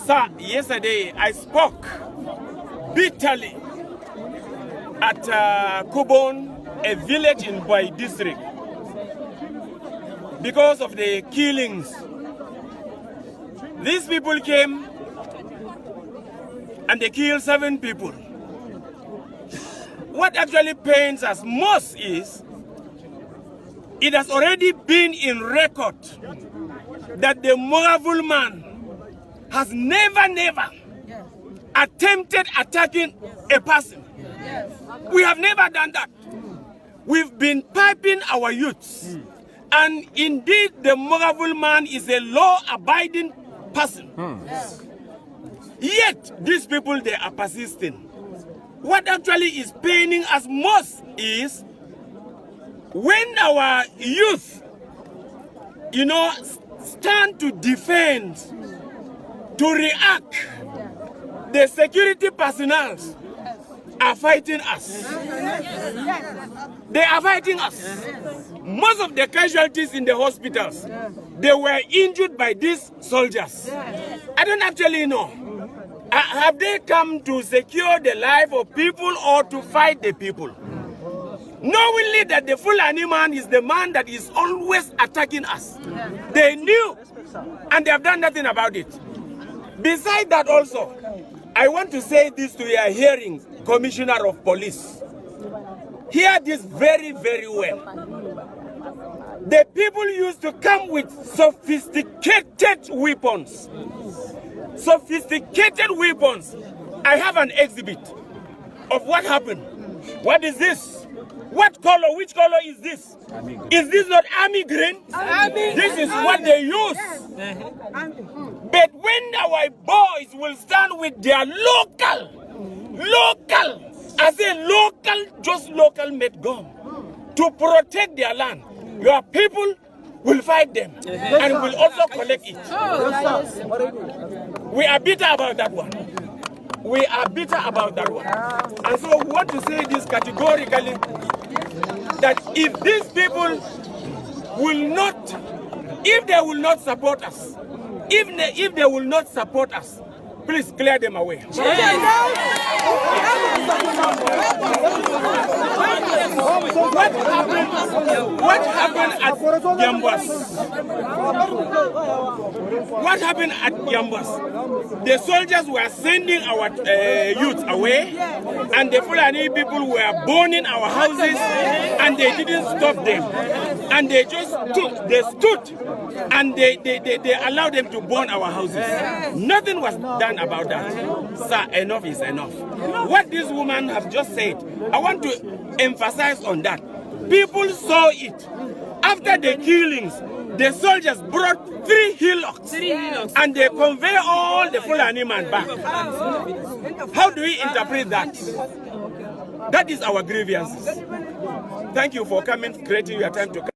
Sir, yesterday I spoke bitterly at Kubon, a village in Bai district, because of the killings. These people came and they killed 7 people. What actually pains us most is it has already been in record that the Moravul man has never attempted attacking a person. We have never done that. We've been piping our youths. And indeed, the Moravul man is a law-abiding person. Yet, these people, they are persisting. What actually is paining us most is when our youth, stand to defend, to react, the security personnel are fighting us. They are fighting us. Most of the casualties in the hospitals, they were injured by these soldiers. I don't actually know. Have they come to secure the life of people or to fight the people? Knowingly that the Fulani man is the man that is always attacking us. They knew, and they have done nothing about it. Besides that also, I want to say this to your hearing, Commissioner of Police. Hear this very, very well. The people used to come with sophisticated weapons. Sophisticated weapons. I have an exhibit of what happened. What is this? What color? Which color is this? Is this not army green? This is what they use. But when our boys will stand with their local, I say local, just local made gun to protect their land, your people will fight them and will also collect it. We are bitter about that one. We are bitter about that one. And so we want to say this categorically, that if these people will not, if they will not support us, if they will not support us, please clear them away. What happened at Yambas? What happened at Yambas? The soldiers were sending our youth away, and the Fulani people were burning our houses, and they didn't stop them. And they just stood, and they allowed them to burn our houses. Nothing was done about that. Sir, enough is enough. What this woman has just said, I want to emphasize on that. People saw it. After the killings, the soldiers brought 3 hillocks and they convey all the Fulani man back. How do we interpret that? That is our grievances. Thank you for coming, creating your time to come.